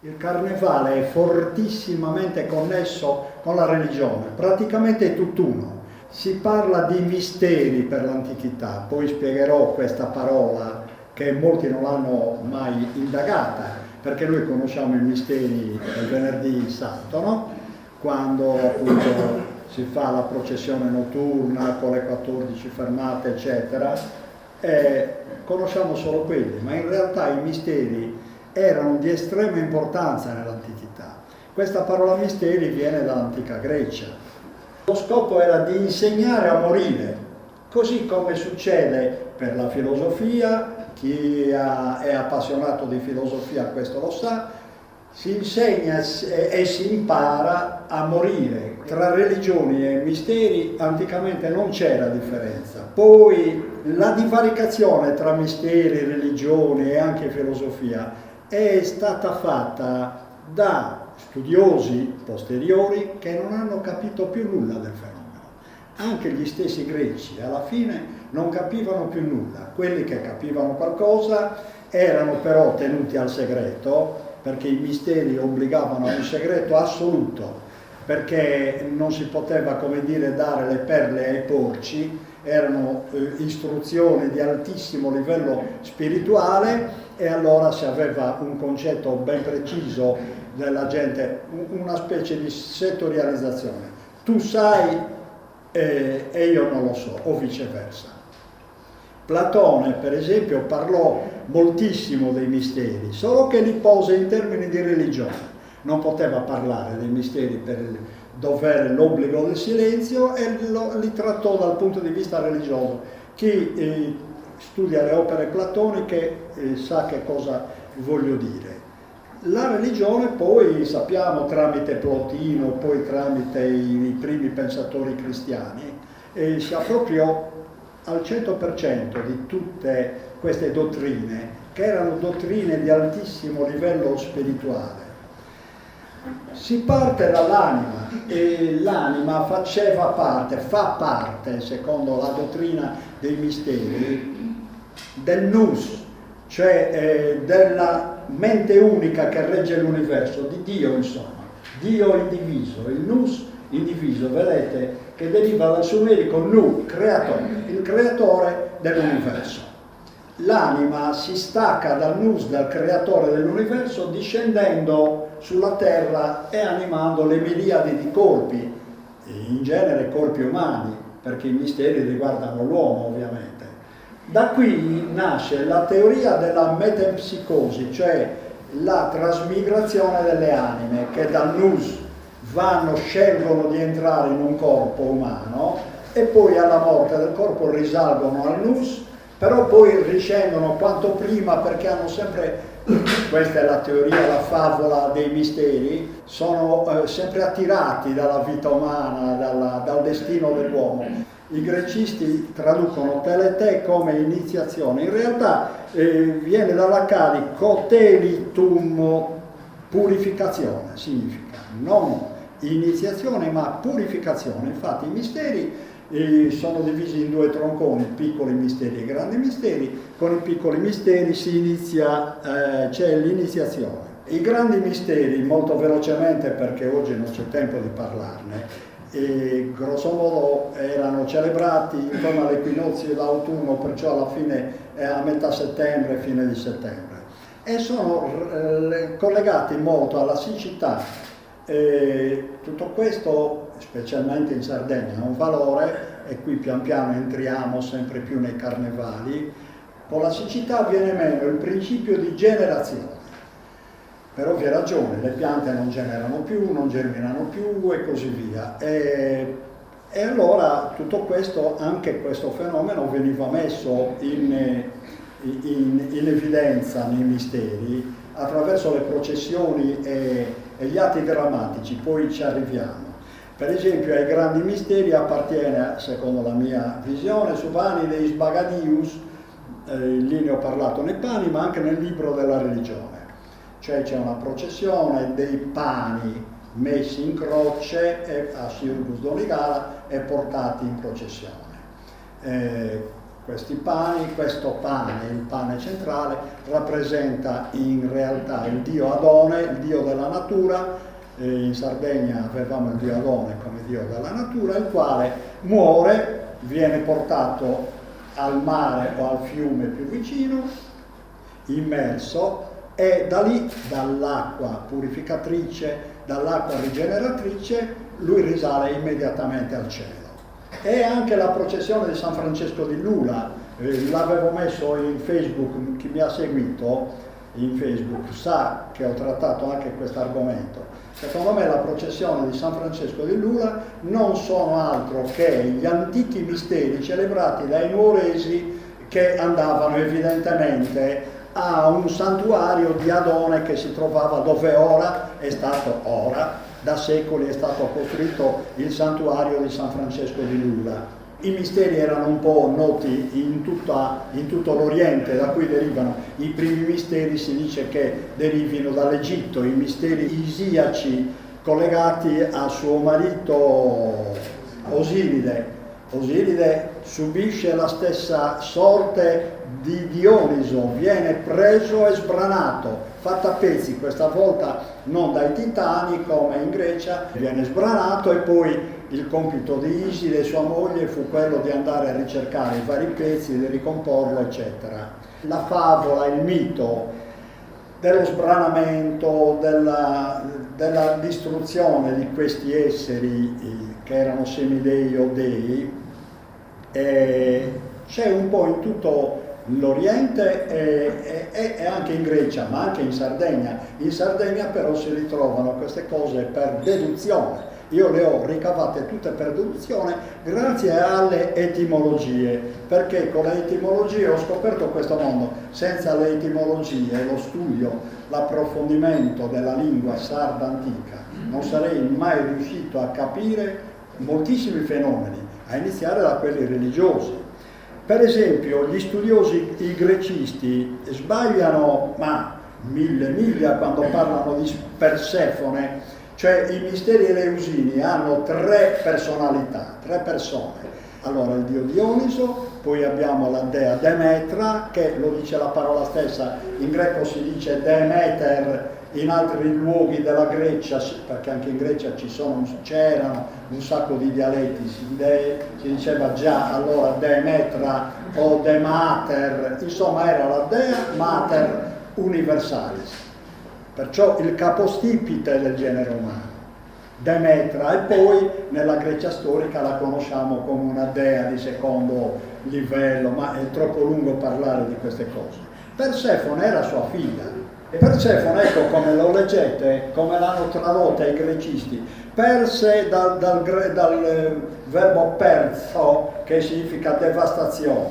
Il carnevale è fortissimamente connesso con la religione, praticamente è tutt'uno. Si parla di misteri per l'antichità, poi spiegherò questa parola che molti non l'hanno mai indagata, perché noi conosciamo i misteri del venerdì santo, no? Quando appunto si fa la processione notturna con le 14 fermate, eccetera, e conosciamo solo quelli, ma in realtà i misteri erano di estrema importanza nell'antichità. Questa parola misteri viene dall'antica Grecia. Lo scopo era di insegnare a morire, così come succede per la filosofia. Chi è appassionato di filosofia questo lo sa, si insegna e si impara a morire. Tra religioni e misteri anticamente non c'era differenza. Poi la divaricazione tra misteri, religioni e anche filosofia è stata fatta da studiosi posteriori che non hanno capito più nulla del fenomeno. Anche gli stessi greci alla fine non capivano più nulla. Quelli che capivano qualcosa erano però tenuti al segreto, perché i misteri obbligavano a un segreto assoluto, perché non si poteva, come dire, dare le perle ai porci. Erano istruzioni di altissimo livello spirituale, e allora si aveva un concetto ben preciso della gente, una specie di settorializzazione. Tu sai e io non lo so, o viceversa. Platone, per esempio, parlò moltissimo dei misteri, solo che li pose in termini di religione. Non poteva parlare dei misteri per il dovere, l'obbligo del silenzio, e li trattò dal punto di vista religioso. Chi studia le opere platoniche sa che cosa voglio dire. La religione poi, sappiamo, tramite Plotino, poi tramite i primi pensatori cristiani, si appropriò al 100% di tutte queste dottrine, che erano dottrine di altissimo livello spirituale. Si parte dall'anima, e l'anima fa parte, secondo la dottrina dei misteri, del nous, cioè della mente unica che regge l'universo, di Dio insomma, Dio indiviso, il nous indiviso, vedete, che deriva dal sumerico nu, creatore, il creatore dell'universo. L'anima si stacca dal nous, dal creatore dell'universo, discendendo sulla terra e animando le miriadi di corpi, in genere corpi umani, perché i misteri riguardano l'uomo ovviamente. Da qui nasce la teoria della metempsicosi, cioè la trasmigrazione delle anime che dal nous scelgono di entrare in un corpo umano e poi alla morte del corpo risalgono al nous, però poi riscendono quanto prima, perché hanno sempre, questa è la teoria, la favola dei misteri, sono sempre attirati dalla vita umana, dal destino dell'uomo. I grecisti traducono telete come iniziazione, in realtà viene dall'accadico telitum, purificazione significa, non iniziazione ma purificazione. Infatti i misteri sono divisi in due tronconi, piccoli misteri e grandi misteri. Con i piccoli misteri si inizia, c'è l'iniziazione. I grandi misteri, molto velocemente perché oggi non c'è tempo di parlarne, grosso modo erano celebrati intorno all'equinozio dell'autunno, perciò alla fine a metà settembre, fine di settembre, e sono collegati molto alla siccità. Tutto questo, specialmente in Sardegna, ha un valore, e qui pian piano entriamo sempre più nei carnevali. Con la siccità viene meno il principio di generazione, per ovvie ragioni, le piante non generano più, non germinano più e così via. E allora tutto questo, anche questo fenomeno veniva messo in evidenza nei misteri attraverso le processioni e gli atti drammatici, poi ci arriviamo. Per esempio ai grandi misteri appartiene, secondo la mia visione, Subani dei Sbagadius, lì ne ho parlato nei pani, ma anche nel libro della religione. Cioè c'è una processione dei pani messi in croce a Sirgus d'Oligara e portati in processione. questi pani. Questo pane, il pane centrale, rappresenta in realtà il dio Adone, il dio della natura. In Sardegna avevamo il dio Adone come dio della natura, il quale muore, viene portato al mare o al fiume più vicino, immerso, e da lì, dall'acqua purificatrice, dall'acqua rigeneratrice, lui risale immediatamente al cielo. E anche la processione di San Francesco di Lula, l'avevo messo in Facebook, chi mi ha seguito in Facebook sa che ho trattato anche questo argomento. Secondo me la processione di San Francesco di Lula non sono altro che gli antichi misteri celebrati dai nuoresi che andavano evidentemente a un santuario di Adone che si trovava dove da secoli è stato costruito il santuario di San Francesco di Lula. I misteri erano un po' noti in tutto l'Oriente, da cui derivano i primi misteri. Si dice che derivino dall'Egitto, i misteri isiaci collegati a suo marito Osiride. Osiride subisce la stessa sorte di Dioniso, viene preso e sbranato, fatto a pezzi, questa volta non dai titani come in Grecia, viene sbranato, e poi il compito di Iside e sua moglie fu quello di andare a ricercare i vari pezzi, di ricomporlo, eccetera. La favola, il mito dello sbranamento, della distruzione di questi esseri che erano semidei o dei, c'è un po' in tutto l'Oriente e anche in Grecia, ma anche in Sardegna. In Sardegna però si ritrovano queste cose per deduzione. Io le ho ricavate tutte per deduzione grazie alle etimologie, perché con le etimologie ho scoperto questo mondo. Senza le etimologie, lo studio, l'approfondimento della lingua sarda antica, non sarei mai riuscito a capire moltissimi fenomeni, a iniziare da quelli religiosi. Per esempio, gli studiosi, i grecisti, sbagliano mille miglia quando parlano di Persefone, cioè i misteri eleusini hanno tre personalità, tre persone. Allora il dio Dioniso, poi abbiamo la dea Demetra, che lo dice la parola stessa, in greco si dice Demeter, in altri luoghi della Grecia, perché anche in Grecia c'erano un sacco di dialetti, si diceva già allora Demetra o Demater, insomma era la dea Mater Universalis, perciò il capostipite del genere umano, Demetra, e poi nella Grecia storica la conosciamo come una dea di secondo livello, ma è troppo lungo parlare di queste cose. Persefone era sua figlia. Persefone, ecco come lo leggete, come l'hanno tradotta i grecisti, perse dal verbo perzo, che significa devastazione,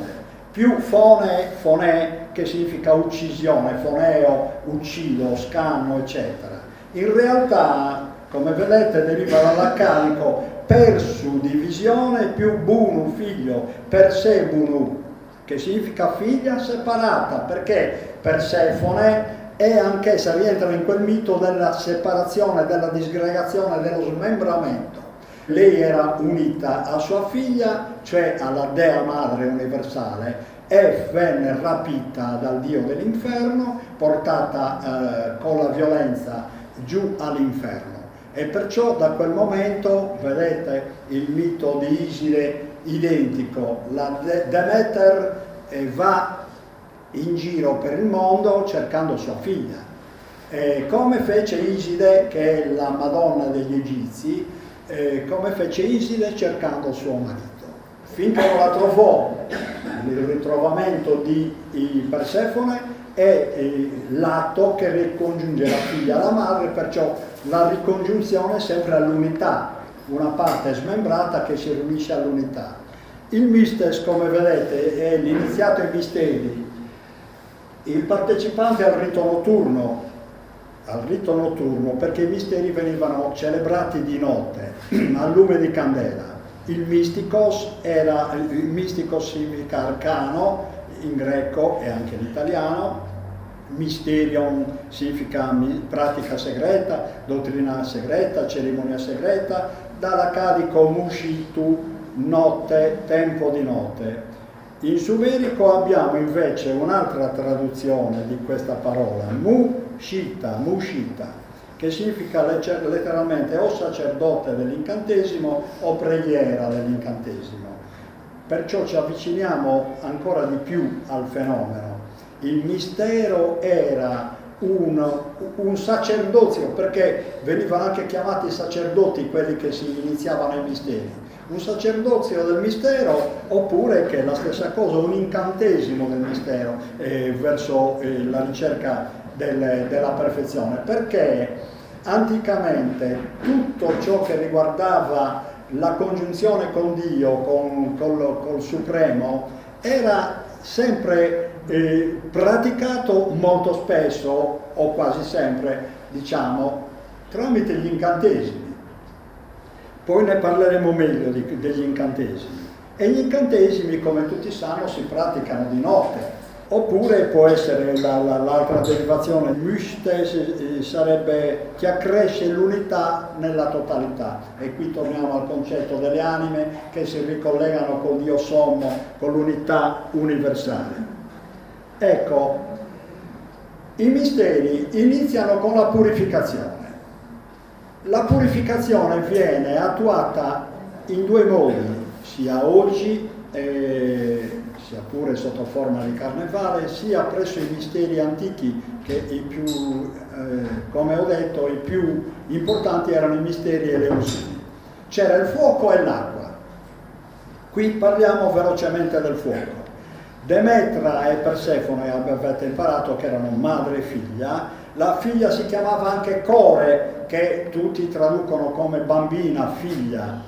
più phone, che significa uccisione, phoneo, uccido, scanno, eccetera. In realtà, come vedete, deriva dall'accadico persu, divisione, più bunu, figlio, persebunu, che significa figlia separata, perché Persefone e anch'essa rientra in quel mito della separazione, della disgregazione, dello smembramento. Lei era unita a sua figlia, cioè alla Dea Madre Universale, e venne rapita dal dio dell'inferno, portata con la violenza giù all'inferno. E perciò da quel momento, vedete, il mito di Iside identico, la Demeter va in giro per il mondo cercando sua figlia, come fece Iside, che è la Madonna degli Egizi, come fece Iside cercando suo marito, finché non la trovò. Il ritrovamento di Persefone è l'atto che ricongiunge la figlia alla madre, perciò la ricongiunzione è sempre all'unità, una parte smembrata che si riunisce all'unità. Il Mystes, come vedete, è l'iniziato ai misteri, il partecipante al rito notturno, perché i misteri venivano celebrati di notte, al lume di candela. Il mystikos significa arcano in greco e anche in italiano, mysterion significa pratica segreta, dottrina segreta, cerimonia segreta, dall'accadico mushitu, notte, tempo di notte. In sumerico abbiamo invece un'altra traduzione di questa parola, mushita, che significa letteralmente o sacerdote dell'incantesimo o preghiera dell'incantesimo. Perciò ci avviciniamo ancora di più al fenomeno. Il mistero era un sacerdozio, perché venivano anche chiamati sacerdoti quelli che si iniziavano ai misteri. Un sacerdozio del mistero, oppure, che è la stessa cosa, un incantesimo del mistero verso la ricerca della perfezione, perché anticamente tutto ciò che riguardava la congiunzione con Dio, col Supremo, era sempre praticato molto spesso, o quasi sempre, diciamo, tramite gli incantesimi. Poi ne parleremo meglio degli incantesimi. E gli incantesimi, come tutti sanno, si praticano di notte. Oppure può essere l'altra derivazione, myste sarebbe che accresce l'unità nella totalità. E qui torniamo al concetto delle anime che si ricollegano col Dio sommo, con l'unità universale. Ecco, i misteri iniziano con la purificazione. La purificazione viene attuata in due modi, sia oggi, sia pure sotto forma di carnevale, sia presso i misteri antichi, che i più, come ho detto, i più importanti erano i misteri eleusini. C'era il fuoco e l'acqua. Qui parliamo velocemente del fuoco. Demetra e Persefone, avete imparato che erano madre e figlia. La figlia si chiamava anche Core, che tutti traducono come bambina, figlia,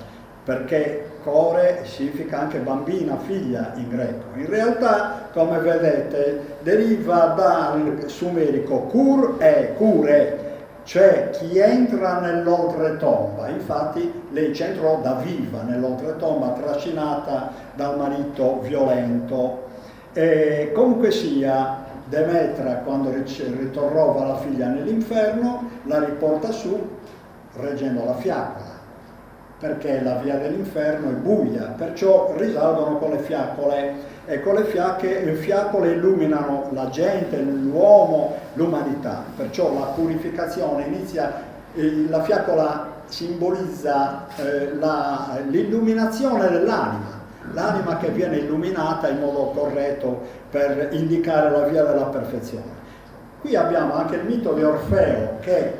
perché Core significa anche bambina, figlia in greco. In realtà, come vedete, deriva dal sumerico kur e kure, cioè chi entra nell'oltretomba. Infatti lei ci entrò da viva nell'oltretomba, trascinata dal marito violento. E comunque sia, Demetra, quando ritrova la figlia nell'inferno, la riporta su reggendo la fiaccola, perché la via dell'inferno è buia, perciò risalgono con le fiaccole, e con le fiaccole illuminano la gente, l'uomo, l'umanità. Perciò la purificazione inizia, la fiaccola simbolizza l'illuminazione dell'anima, l'anima che viene illuminata in modo corretto per indicare la via della perfezione. Qui abbiamo anche il mito di Orfeo, che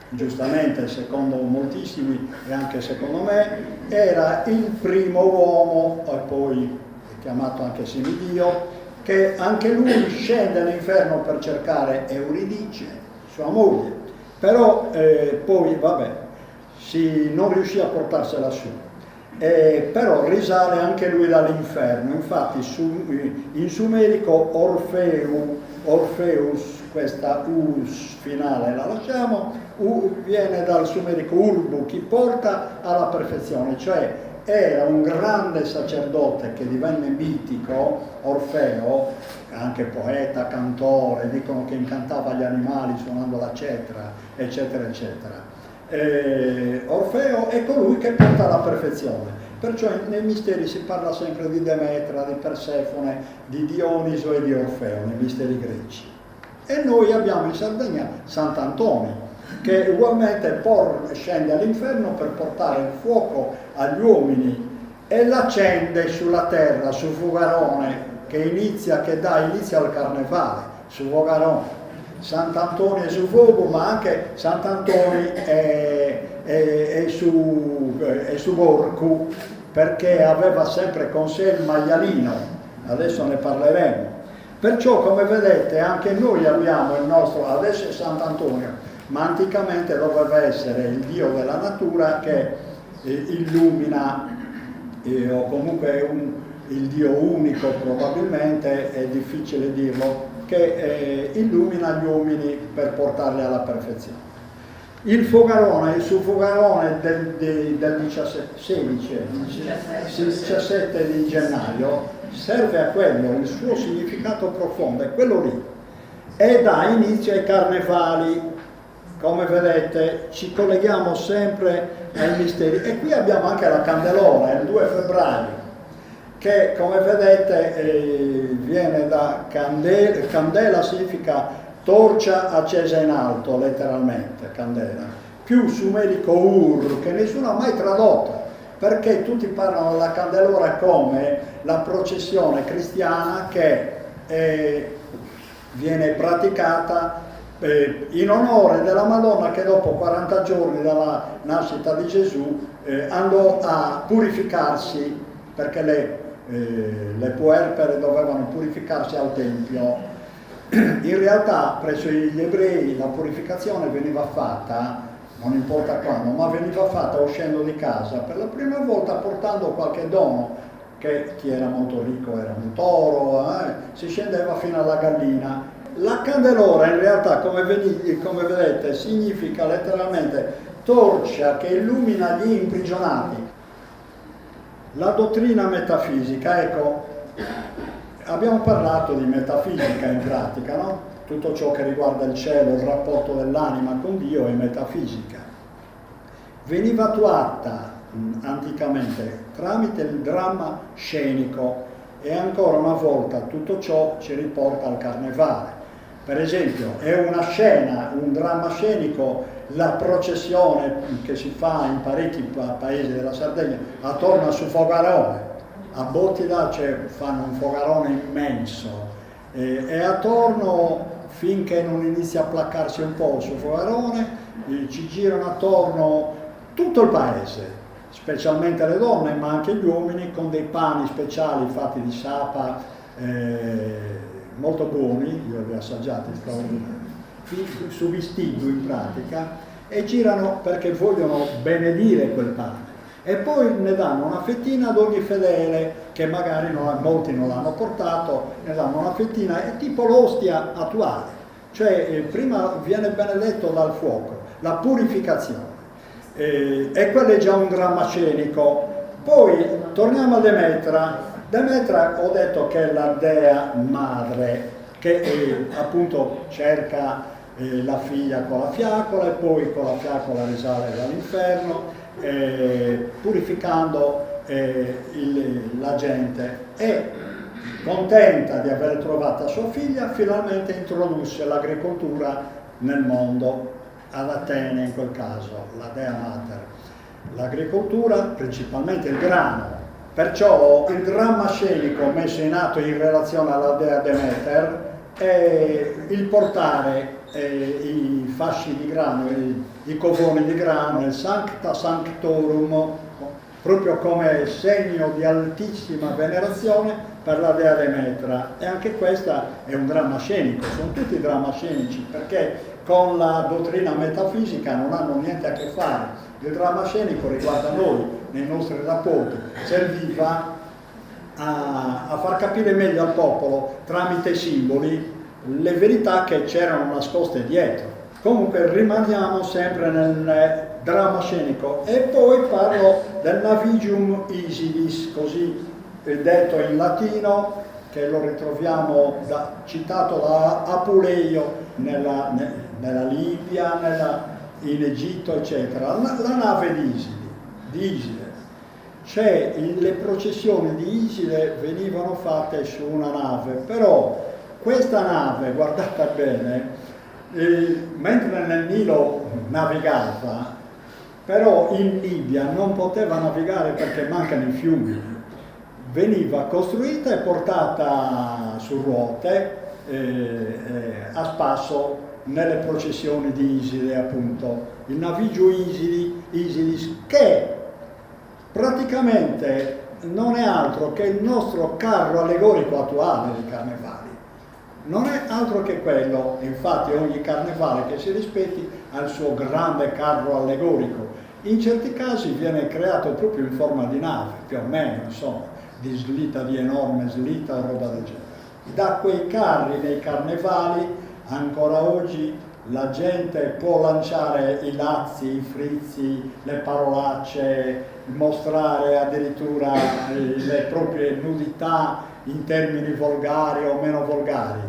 giustamente, secondo moltissimi e anche secondo me, era il primo uomo, e poi è chiamato anche semidio, che anche lui scende all'inferno per cercare Euridice, sua moglie, però poi non riuscì a portarsela su. Però risale anche lui dall'inferno. Infatti in sumerico Orpheus, questa us finale la lasciamo, viene dal sumerico urbu, chi porta alla perfezione, cioè era un grande sacerdote che divenne mitico, Orfeo, anche poeta, cantore, dicono che incantava gli animali suonando la cetra, eccetera eccetera. Orfeo è colui che porta alla perfezione, perciò nei misteri si parla sempre di Demetra, di Persefone, di Dioniso e di Orfeo nei misteri greci. E noi abbiamo in Sardegna Sant'Antonio, che ugualmente scende all'inferno per portare il fuoco agli uomini e l'accende sulla terra, su Fugarone, che dà inizio al carnevale, su Fugarone. Sant'Antonio è su Vogo, ma anche Sant'Antonio è su Borcu, perché aveva sempre con sé il maialino, adesso ne parleremo. Perciò, come vedete, anche noi abbiamo il nostro, adesso è Sant'Antonio, ma anticamente doveva essere il dio della natura che illumina, o comunque il dio unico probabilmente, è difficile dirlo, che illumina gli uomini per portarli alla perfezione. Il Fogarone, il Fogarone del 17 di gennaio serve a quello, il suo significato profondo è quello lì, e dà inizio ai carnevali. Come vedete ci colleghiamo sempre ai misteri, e qui abbiamo anche la Candelora, il 2 febbraio, che come vedete viene da candela, candela significa torcia accesa in alto, letteralmente, candela, più sumerico ur, che nessuno ha mai tradotto, perché tutti parlano della candelora come la processione cristiana che viene praticata in onore della Madonna, che dopo 40 giorni dalla nascita di Gesù andò a purificarsi, perché le puerpere dovevano purificarsi al Tempio. In realtà presso gli ebrei la purificazione veniva fatta, non importa quando, ma veniva fatta uscendo di casa per la prima volta portando qualche dono, che chi era molto ricco era un toro, si scendeva fino alla gallina. La candelora in realtà, come vedete, significa letteralmente torcia che illumina gli imprigionati. La dottrina metafisica, ecco, abbiamo parlato di metafisica in pratica, no? Tutto ciò che riguarda il cielo, il rapporto dell'anima con Dio è metafisica. Veniva attuata anticamente tramite il dramma scenico e ancora una volta tutto ciò ci riporta al carnevale. Per esempio, è una scena, un dramma scenico, la processione che si fa in parecchi paesi della Sardegna attorno al suo fogarone. A Bottida fanno un fogarone immenso e attorno, finché non inizia a placcarsi un po' il suo fogarone, ci girano attorno tutto il paese, specialmente le donne, ma anche gli uomini, con dei pani speciali fatti di sapa, molto buoni, io li ho assaggiati, su vistiglio in pratica, e girano perché vogliono benedire quel pane. E poi ne danno una fettina ad ogni fedele, che magari molti non l'hanno portato, ne danno una fettina, è tipo l'ostia attuale, cioè prima viene benedetto dal fuoco, la purificazione. E quello è già un dramma scenico. Poi torniamo a Demetra. Demetra ho detto che è la dea madre, che appunto cerca la figlia con la fiacola e poi con la fiacola risale dall'inferno, purificando la gente, e contenta di aver trovato sua figlia finalmente introdusse l'agricoltura nel mondo, ad Atene in quel caso, la dea mater. L'agricoltura, principalmente il grano, perciò il dramma scenico messo in atto in relazione alla dea Demeter è il portare i fasci di grano, i covoni di grano, il Sancta Sanctorum, proprio come segno di altissima venerazione per la dea Demetra. E anche questa è un dramma scenico, sono tutti dramma scenici, perché con la dottrina metafisica non hanno niente a che fare. Il dramma scenico riguarda noi, nei nostri rapporti, serviva a far capire meglio al popolo, tramite simboli, le verità che c'erano nascoste dietro. Comunque rimaniamo sempre nel dramma scenico, e poi parlo del Navigium Isidis, così detto in latino, che lo ritroviamo citato da Apuleio nella Libia, in Egitto, eccetera. La nave di Iside. Le processioni di Iside venivano fatte su una nave, però questa nave, guardate bene, mentre nel Nilo navigava, però in Libia non poteva navigare perché mancano i fiumi. Veniva costruita e portata su ruote a spasso nelle processioni di Iside, appunto, il Navigio Isidis, che praticamente non è altro che il nostro carro allegorico attuale dei carnevali. Non è altro che quello, infatti ogni carnevale che si rispetti ha il suo grande carro allegorico. In certi casi viene creato proprio in forma di nave, più o meno, insomma, di slitta, di enorme slitta o roba del genere. Da quei carri nei carnevali ancora oggi la gente può lanciare i lazzi, i frizzi, le parolacce, mostrare addirittura le proprie nudità in termini volgari o meno volgari,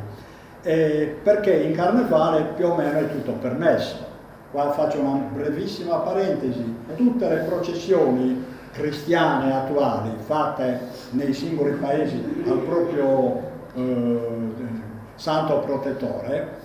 perché in carnevale più o meno è tutto permesso. Qua faccio una brevissima parentesi: tutte le processioni cristiane attuali, fatte nei singoli paesi al proprio santo protettore,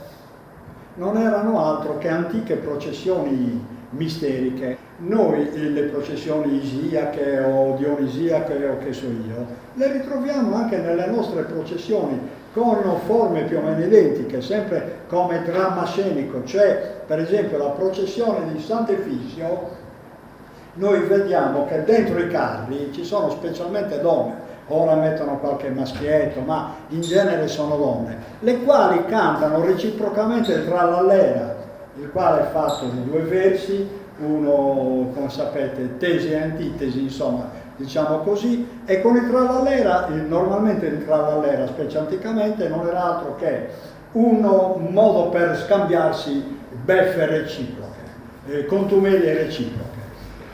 non erano altro che antiche processioni misteriche. Noi le processioni isiache o dionisiache o che so io, le ritroviamo anche nelle nostre processioni con forme più o meno identiche, sempre come dramma scenico, cioè per esempio la processione di Sant'Efisio, noi vediamo che dentro i carri ci sono specialmente donne, ora mettono qualche maschietto, ma in genere sono donne, le quali cantano reciprocamente il Trallallera, il quale è fatto di 2 versi, uno, come sapete, tesi e antitesi, insomma, diciamo così, e con il Trallallera, normalmente il Trallallera, specie anticamente, non era altro che un modo per scambiarsi beffe reciproche, contumelie reciproche.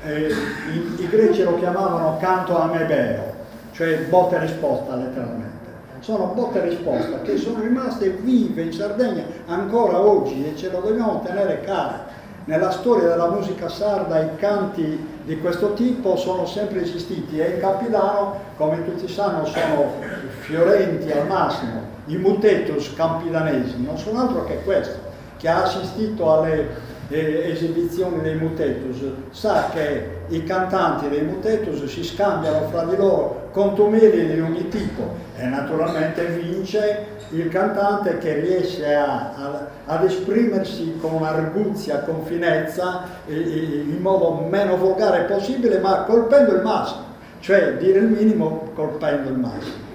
I greci lo chiamavano canto amebeo, cioè botta e risposta letteralmente. Sono botte e risposta che sono rimaste vive in Sardegna ancora oggi e ce lo dobbiamo tenere caro. Nella storia della musica sarda i canti di questo tipo sono sempre esistiti e in Campidano, come tutti sanno, sono fiorenti al massimo. I mutetus campidanesi non sono altro che questo. Chi ha assistito alle esibizioni dei mutetus sa che i cantanti dei mutetus si scambiano fra di loro contumelie di ogni tipo e naturalmente vince il cantante che riesce ad esprimersi con arguzia, con finezza, in modo meno volgare possibile, ma colpendo il massimo, cioè dire il minimo colpendo il massimo.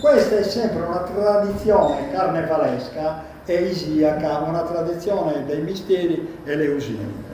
Questa è sempre una tradizione carnevalesca e isiaca, una tradizione dei misteri eleusinii.